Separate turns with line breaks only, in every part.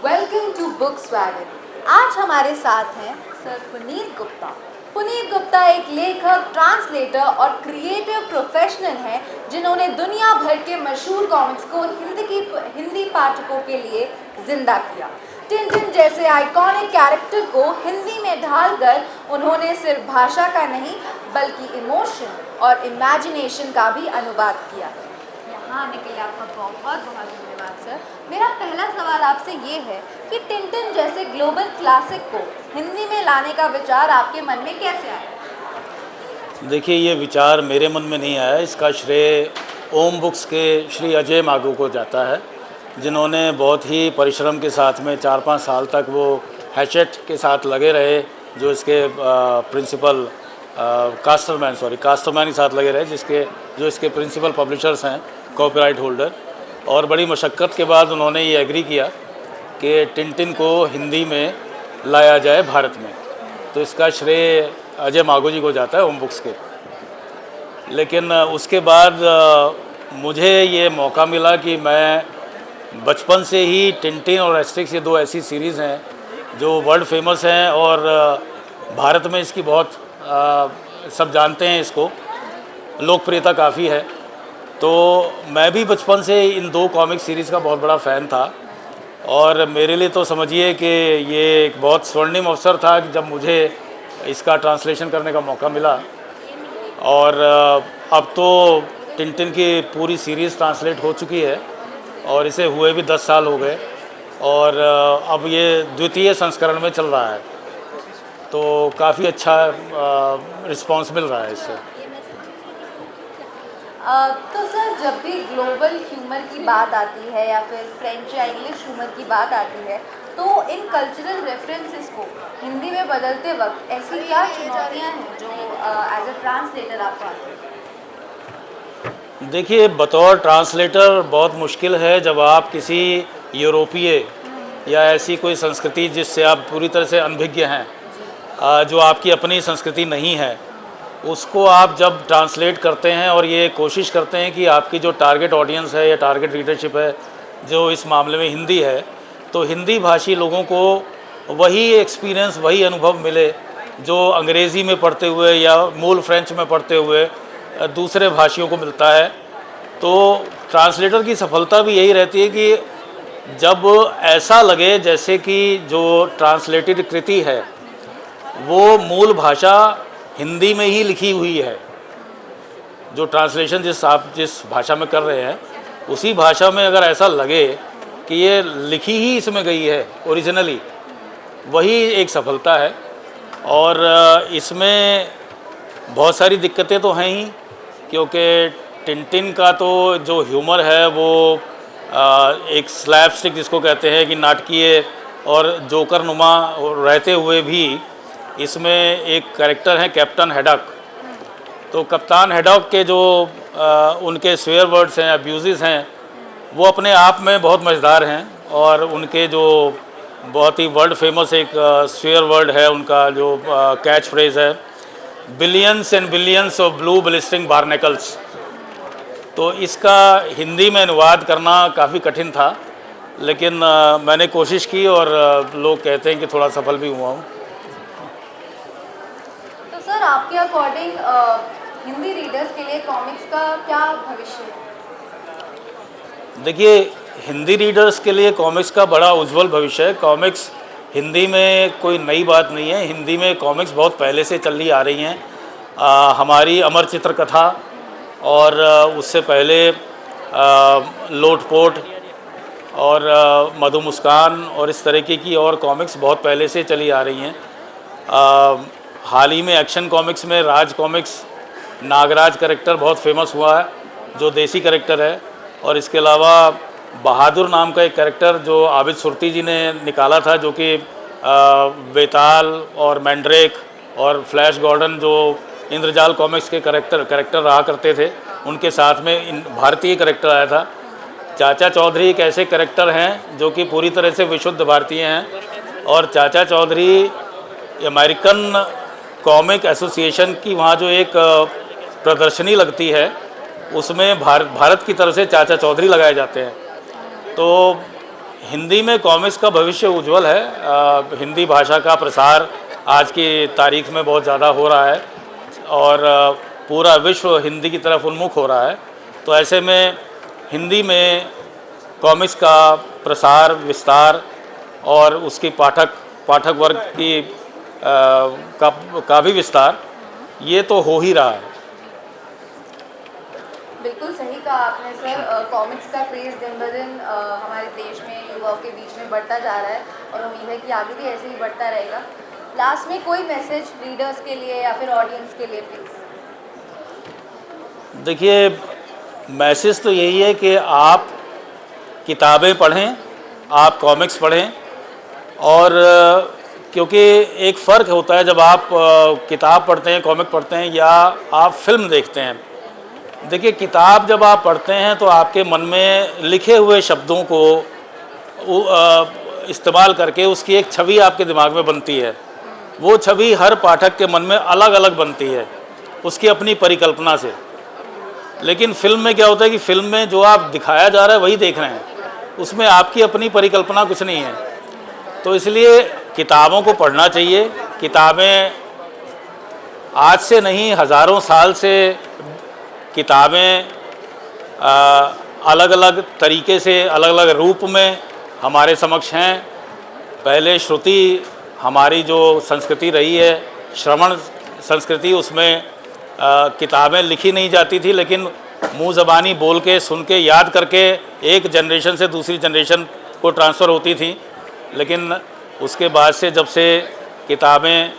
Welcome to book स्वैगन। आज हमारे साथ हैं सर पुनीत गुप्ता। पुनीत गुप्ता एक लेखक, ट्रांसलेटर और क्रिएटिव प्रोफेशनल हैं जिन्होंने दुनिया भर के मशहूर कॉमिक्स को हिंदी पाठकों के लिए जिंदा किया। टिंटिन जैसे आइकॉनिक कैरेक्टर को हिंदी में ढालकर उन्होंने सिर्फ भाषा का नहीं बल्कि इमोशन और इमेजिनेशन का भी अनुवाद किया है। यहाँ आने के लिए आपका बहुत बहुत धन्यवाद सर। मेरा पहला सवाल आपसे ये है कि टिंटिन जैसे ग्लोबल क्लासिक को हिंदी में लाने का विचार आपके मन में कैसे आया?
देखिए, ये विचार मेरे मन में नहीं आया। इसका श्रेय ओम बुक्स के श्री अजय मागू को जाता है, जिन्होंने बहुत ही परिश्रम के साथ में 4-5 साल तक वो हैचेट के साथ लगे रहे, जो इसके प्रिंसिपल कास्टरमैन के साथ लगे रहे, जो इसके प्रिंसिपल पब्लिशर्स हैं, कॉपीराइट होल्डर। और बड़ी मशक्क़त के बाद उन्होंने ये एग्री किया कि टिंटिन को हिंदी में लाया जाए भारत में। तो इसका श्रेय अजय मागू जी को जाता है, ओम बुक्स के। लेकिन उसके बाद मुझे ये मौका मिला कि मैं बचपन से ही टिंटिन और एस्टेरिक्स, ये 2 ऐसी सीरीज़ हैं जो वर्ल्ड फेमस हैं और भारत में इसकी बहुत सब जानते हैं, इसको लोकप्रियता काफ़ी है। तो मैं भी बचपन से इन 2 कॉमिक सीरीज़ का बहुत बड़ा फ़ैन था और मेरे लिए तो समझिए कि ये एक बहुत स्वर्णिम अवसर था कि जब मुझे इसका ट्रांसलेशन करने का मौका मिला। और अब तो टिंटिन की पूरी सीरीज़ ट्रांसलेट हो चुकी है और इसे हुए भी 10 साल हो गए और अब ये द्वितीय संस्करण में चल रहा है। तो काफ़ी अच्छा रिस्पांस मिल रहा है इससे।
तो सर, जब भी ग्लोबल ह्यूमर की बात आती है या फिर फ्रेंच या इंग्लिश ह्यूमर की बात आती है, तो इन कल्चरल रेफरेंसेस को हिंदी में बदलते वक्त ऐसी क्या चुनौतियाँ हैं जो एज अ ट्रांसलेटर आपको आती है?
देखिए, बतौर ट्रांसलेटर बहुत मुश्किल है जब आप किसी यूरोपीय या ऐसी कोई संस्कृति जिससे आप पूरी तरह से अनभिज्ञ हैं, जो आपकी अपनी संस्कृति नहीं है, उसको आप जब ट्रांसलेट करते हैं और ये कोशिश करते हैं कि आपकी जो टारगेट ऑडियंस है या टारगेट रीडरशिप है, जो इस मामले में हिंदी है, तो हिंदी भाषी लोगों को वही एक्सपीरियंस, वही अनुभव मिले जो अंग्रेज़ी में पढ़ते हुए या मूल फ्रेंच में पढ़ते हुए दूसरे भाषियों को मिलता है। तो ट्रांसलेटर की सफलता भी यही रहती है कि जब ऐसा लगे जैसे कि जो ट्रांसलेटेड कृति है वो मूल भाषा हिंदी में ही लिखी हुई है। जो ट्रांसलेशन आप जिस भाषा में कर रहे हैं, उसी भाषा में अगर ऐसा लगे कि ये लिखी ही इसमें गई है ओरिजिनली, वही एक सफलता है। और इसमें बहुत सारी दिक्कतें तो हैं ही, क्योंकि टिंटिन का तो जो ह्यूमर है वो एक स्लैपस्टिक जिसको कहते हैं कि नाटकीय और जोकर नुमा रहते हुए भी इसमें एक कैरेक्टर है कैप्टन हैडॉक। तो कप्तान हैडॉक के जो उनके स्वेयर वर्ड्स हैं, अब्यूज़ हैं, वो अपने आप में बहुत मज़ेदार हैं। और उनके जो बहुत ही वर्ल्ड फेमस एक स्वेयर वर्ड है, उनका जो कैच फ्रेज़ है, billions and billions of blue blistering barnacles. तो इसका हिंदी में अनुवाद करना काफ़ी कठिन था, लेकिन मैंने कोशिश की और लोग कहते हैं कि थोड़ा सफल भी हुआ हूँ।
तो सर, आपके अकॉर्डिंग हिंदी रीडर्स के लिए कॉमिक्स का क्या भविष्य है?
देखिए, हिंदी रीडर्स के लिए कॉमिक्स का बड़ा उज्जवल भविष्य है। कॉमिक्स हिंदी में कोई नई बात नहीं है। हिंदी में कॉमिक्स बहुत पहले से चली आ रही हैं। हमारी अमर चित्र कथा और उससे पहले लोटपोट और मधु मुस्कान और इस तरीके की और कॉमिक्स बहुत पहले से चली आ रही हैं। हाल ही में एक्शन कॉमिक्स में राज कॉमिक्स नागराज कैरेक्टर बहुत फेमस हुआ है, जो देसी कैरेक्टर है। और इसके अलावा बहादुर नाम का एक कैरेक्टर जो आबिद सुरती जी ने निकाला था, जो कि बेताल और मैंड्रेक और फ्लैश गॉर्डन जो इंद्रजाल कॉमिक्स के कैरेक्टर रहा करते थे, उनके साथ में भारतीय कैरेक्टर आया था। चाचा चौधरी एक ऐसे कैरेक्टर हैं जो कि पूरी तरह से विशुद्ध भारतीय हैं। और चाचा चौधरी अमेरिकन कॉमिक एसोसिएशन की वहाँ जो एक प्रदर्शनी लगती है, उसमें भारत की तरफ से चाचा चौधरी लगाए जाते हैं। तो हिंदी में कॉमिक्स का भविष्य उज्जवल है। हिंदी भाषा का प्रसार आज की तारीख में बहुत ज़्यादा हो रहा है और पूरा विश्व हिंदी की तरफ उन्मुख हो रहा है। तो ऐसे में हिंदी में कॉमिक्स का प्रसार, विस्तार और उसकी पाठक वर्ग की का भी विस्तार, ये तो हो ही रहा है।
बिल्कुल सही कहा आपने सर। कॉमिक्स का क्रेज़ दिन ब दिन हमारे देश में युवाओं के बीच में बढ़ता जा रहा है और उम्मीद है कि आगे भी ऐसे ही बढ़ता रहेगा। लास्ट में कोई मैसेज रीडर्स के लिए या फिर ऑडियंस के लिए प्लीज़।
देखिए, मैसेज तो यही है कि आप किताबें पढ़ें, आप कॉमिक्स पढ़ें। और क्योंकि एक फ़र्क होता है जब आप किताब पढ़ते हैं, कॉमिक पढ़ते हैं या आप फिल्म देखते हैं। देखिए, किताब जब आप पढ़ते हैं तो आपके मन में लिखे हुए शब्दों को इस्तेमाल करके उसकी एक छवि आपके दिमाग में बनती है। वो छवि हर पाठक के मन में अलग अलग बनती है उसकी अपनी परिकल्पना से। लेकिन फिल्म में क्या होता है कि फिल्म में जो आप दिखाया जा रहा है वही देख रहे हैं, उसमें आपकी अपनी परिकल्पना कुछ नहीं है। तो इसलिए किताबों को पढ़ना चाहिए। किताबें आज से नहीं, हज़ारों साल से किताबें अलग अलग तरीके से, अलग अलग रूप में हमारे समक्ष हैं। पहले श्रुति, हमारी जो संस्कृति रही है, श्रवण संस्कृति, उसमें किताबें लिखी नहीं जाती थी, लेकिन मुँह ज़बानी बोल के, सुन के, याद करके एक जनरेशन से दूसरी जनरेशन को ट्रांसफ़र होती थी। लेकिन उसके बाद से जब से किताबें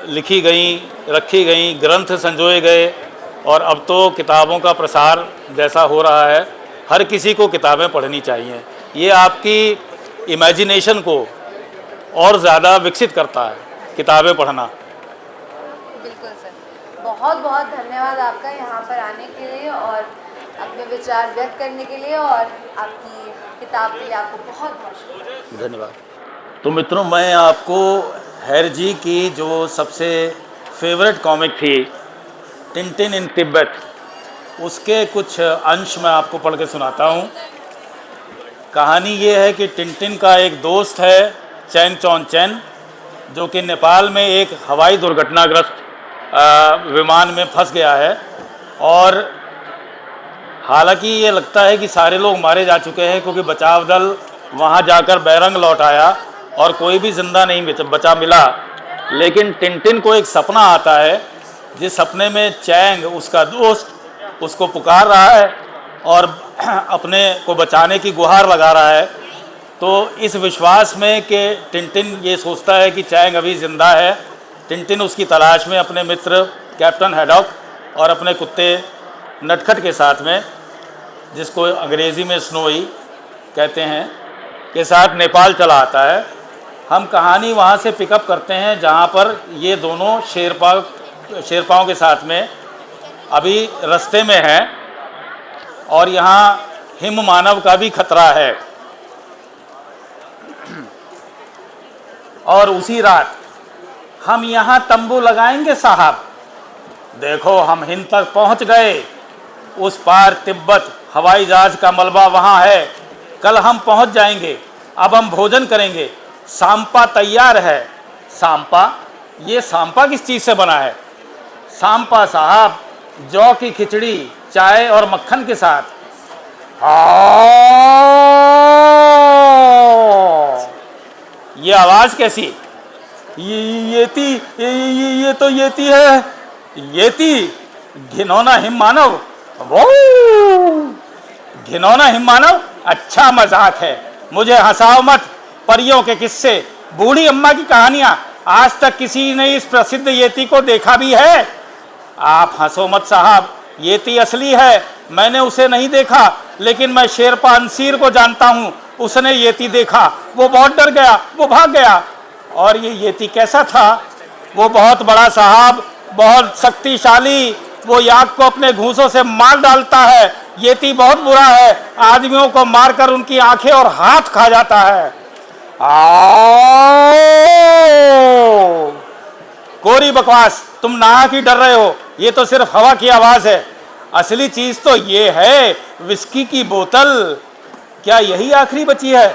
लिखी गई, रखी गई, ग्रंथ संजोए गए और अब तो किताबों का प्रसार जैसा हो रहा है, हर किसी को किताबें पढ़नी चाहिए। ये आपकी इमेजिनेशन को और ज़्यादा विकसित करता है, किताबें पढ़ना।
बिल्कुल सर, बहुत बहुत धन्यवाद आपका यहाँ पर आने के लिए और अपने विचार व्यक्त करने के लिए, और आपकी किताब के लिए आपको बहुत बहुत शुक्रिया।
धन्यवाद। तो मित्रों, मैं आपको हैर जी की जो सबसे फेवरेट कॉमिक थी, टिनटिन इन तिब्बत, उसके कुछ अंश मैं आपको पढ़ के सुनाता हूँ। कहानी ये है कि टिनटिन का एक दोस्त है, चैन चौन चैन, जो कि नेपाल में एक हवाई दुर्घटनाग्रस्त विमान में फंस गया है। और हालांकि ये लगता है कि सारे लोग मारे जा चुके हैं, क्योंकि बचाव दल वहाँ जाकर बैरंग लौट आया और कोई भी जिंदा नहीं बचा मिला। लेकिन टिनटिन को एक सपना आता है, जिस सपने में चैंग, उसका दोस्त, उसको पुकार रहा है और अपने को बचाने की गुहार लगा रहा है। तो इस विश्वास में कि टिनटिन ये सोचता है कि चैंग अभी ज़िंदा है, टिनटिन उसकी तलाश में अपने मित्र कैप्टन हैडॉक और अपने कुत्ते नटखट के साथ में, जिसको अंग्रेज़ी में स्नोई कहते हैं, के साथ नेपाल चला आता है। हम कहानी वहाँ से पिकअप करते हैं जहाँ पर ये दोनों शेरपाओं के साथ में अभी रास्ते में हैं और यहाँ हिम मानव का भी खतरा है। और उसी रात हम यहाँ तंबू लगाएंगे साहब। देखो, हम हिंद तक पहुँच गए, उस पार तिब्बत, हवाई जहाज का मलबा वहाँ है। कल हम पहुँच जाएंगे। अब हम भोजन करेंगे, सांपा तैयार है। सांपा? ये सांपा किस चीज़ से बना है? सांपा साहब, जौ की खिचड़ी, चाय और मक्खन के साथ। ये आवाज़ कैसी? येती, ये तो येती है। येती? घिनौना हिम मानव। वो घिनौना हिम मानव? अच्छा मजाक है, मुझे हंसाओ मत। परियों के किस्से, बूढ़ी अम्मा की कहानियां, आज तक किसी ने इस प्रसिद्ध येती को देखा भी है? आप हंसो मत साहब, येती असली है, मैंने उसे नहीं देखा, लेकिन मैं शेरपा अंसीर को जानता हूँ। उसने येती देखा, वो बहुत डर गया, वो भाग गया। और ये येती कैसा था? वो बहुत बड़ा साहब, बहुत शक्तिशाली। वो याक को अपने घूंसों से मार डालता है। येती बहुत बुरा है, आदमियों को मारकर उनकी आंखें और हाथ खा जाता है। कोरी बकवास, तुम नाहक ही डर रहे हो, ये तो सिर्फ हवा की आवाज़ है। असली चीज़ तो ये है विस्की की बोतल। क्या यही आखिरी बची है?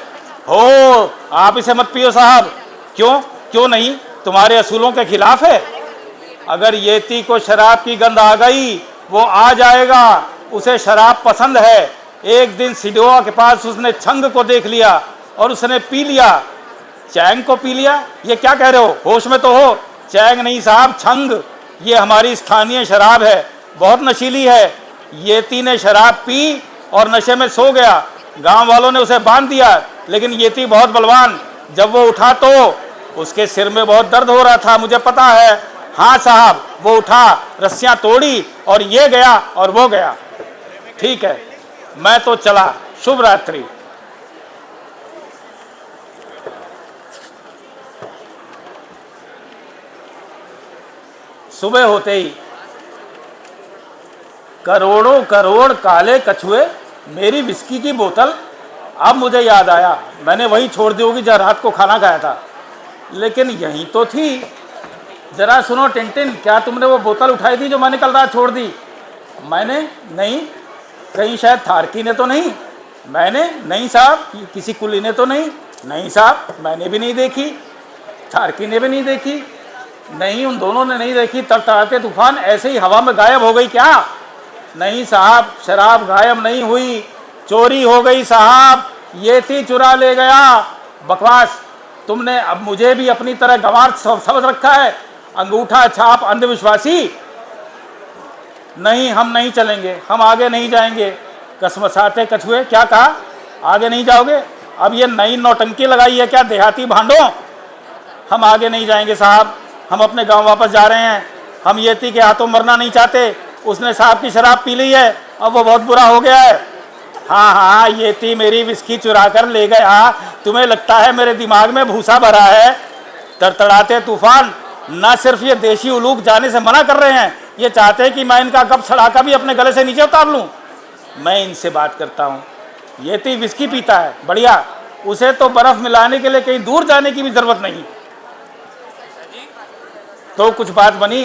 हो, आप इसे मत पियो साहब। क्यों नहीं? तुम्हारे असूलों के खिलाफ है। अगर येती को शराब की गंध आ गई, वो आ जाएगा, उसे शराब पसंद है। एक दिन सिडोआ के पास उसने छंग को देख लिया और उसने पी लिया। चैंग को पी लिया? ये क्या कह रहे हो? होश में तो हो। चैंग नहीं साहब, छंग। ये हमारी स्थानीय शराब है, बहुत नशीली है। येती ने शराब पी और नशे में सो गया। गांव वालों ने उसे बांध दिया, लेकिन येती बहुत बलवान। जब वो उठा तो उसके सिर में बहुत दर्द हो रहा था, मुझे पता है। हाँ साहब, वो उठा, रस्सियां तोड़ी और ये गया और वो गया। ठीक है, मैं तो चला। शुभ रात्रि। सुबह होते ही करोड़ों करोड़ काले कछुए, मेरी विस्की की बोतल। अब मुझे याद आया, मैंने वही छोड़ दी होगी जहाँ रात को खाना खाया था, लेकिन यहीं तो थी। जरा सुनो टिनटिन, क्या तुमने वो बोतल उठाई थी जो मैंने कल रात छोड़ दी? मैंने नहीं। कहीं शायद थारकी ने तो नहीं? मैंने नहीं साहब। किसी कुली ने तो नहीं? नहीं साहब, मैंने भी नहीं देखी। थारकी ने भी नहीं देखी? नहीं, उन दोनों ने नहीं देखी। तड़तड़ाते तूफान ऐसे ही हवा में गायब हो गई क्या? नहीं साहब, शराब गायब नहीं हुई, चोरी हो गई साहब। येती चुरा ले गया। बकवास। तुमने अब मुझे भी अपनी तरह गंवार समझ रखा है, अंगूठा छाप अंधविश्वासी। नहीं, हम नहीं चलेंगे, हम आगे नहीं जाएंगे। कसमसाते कछुए, क्या कहा? आगे नहीं जाओगे? अब ये नई नौटंकी लगाई है क्या देहाती भांडों? हम आगे नहीं जाएंगे साहब, हम अपने गांव वापस जा रहे हैं। हम येती के हाथों मरना नहीं चाहते। उसने साहब की शराब पी ली है, अब वो बहुत बुरा हो गया है। हाँ, येती मेरी विस्की चुरा कर ले गया। तुम्हें लगता है मेरे दिमाग में भूसा भरा है? तड़तड़ाते तूफान न सिर्फ ये देशी उलूक जाने से मना कर रहे हैं, ये चाहते हैं कि मैं इनका गप छड़ाका भी अपने गले से नीचे उतार लूं। मैं इनसे बात करता हूँ। येती विस्की पीता है, बढ़िया। उसे तो बर्फ मिलाने के लिए कहीं दूर जाने की भी जरूरत नहीं। तो कुछ बात बनी?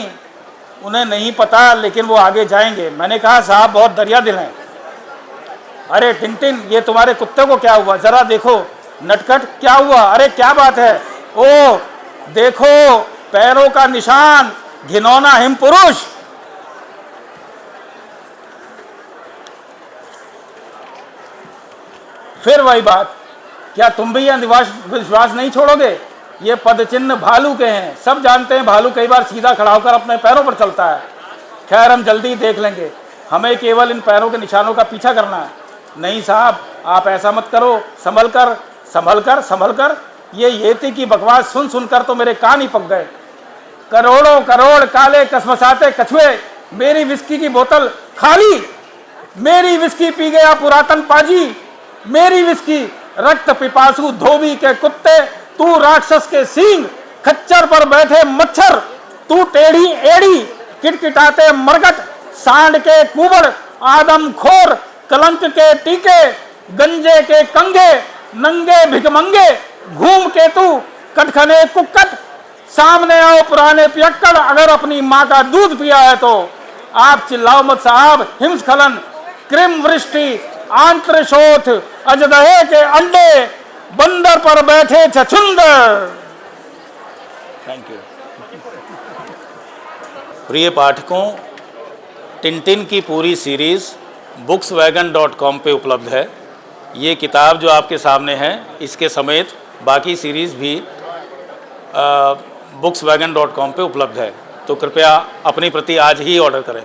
उन्हें नहीं पता, लेकिन वो आगे जाएंगे। मैंने कहा साहब बहुत दरिया दिल हैं। अरे टिनटिन, ये तुम्हारे कुत्ते को क्या हुआ? जरा देखो। नटखट, क्या हुआ? अरे क्या बात है? ओ देखो, पैरों का निशान, घिनौना हिम पुरुष। फिर वही बात, क्या तुम भी यह विश्वास नहीं छोड़ोगे? ये पद चिन्ह भालू के हैं, सब जानते हैं भालू कई बार सीधा खड़ा होकर अपने पैरों पर चलता है। खैर, हम जल्दी देख लेंगे, हमें केवल इन पैरों के निशानों का पीछा करना है। नहीं साहब, आप ऐसा मत करो। संभल कर, संभल कर, संभल कर। ये येती की बकवास सुन सुनकर तो मेरे कान ही पक गए। करोड़ों करोड़ काले कसमसाते कछुए, मेरी विस्की की बोतल खाली। मेरी विस्की पी गया पुरातन पाजी। मेरी विस्की। रक्त पिपासु धोबी के कुत्ते, तू राक्षस के सींग, खच्चर पर बैठे मच्छर, तू टेढ़ी एड़ी, किटकिटाते मरगट, सांड के कुबड़, आदमखोर, कलंक के टीके, गंजे के कंगे, नंगे भिकमंगे, घूम के तू कटखने कुक्कट, सामने आओ पुराने पियक्कड़, अगर अपनी माँ का दूध पिया है तो। आप चिल्लाओ मत साहब। हिमस्खलन, कृम वृष्टि, आंत्रशोथ, अजदहे के अंडे, बंदर पर बैठे छछुंदर। Thank you. प्रिय पाठकों, टिनटिन की पूरी सीरीज़ bookswagon.com पे उपलब्ध है। ये किताब जो आपके सामने है, इसके समेत बाकी सीरीज़ भी bookswagon.com पे उपलब्ध है। तो कृपया अपनी प्रति आज ही ऑर्डर करें।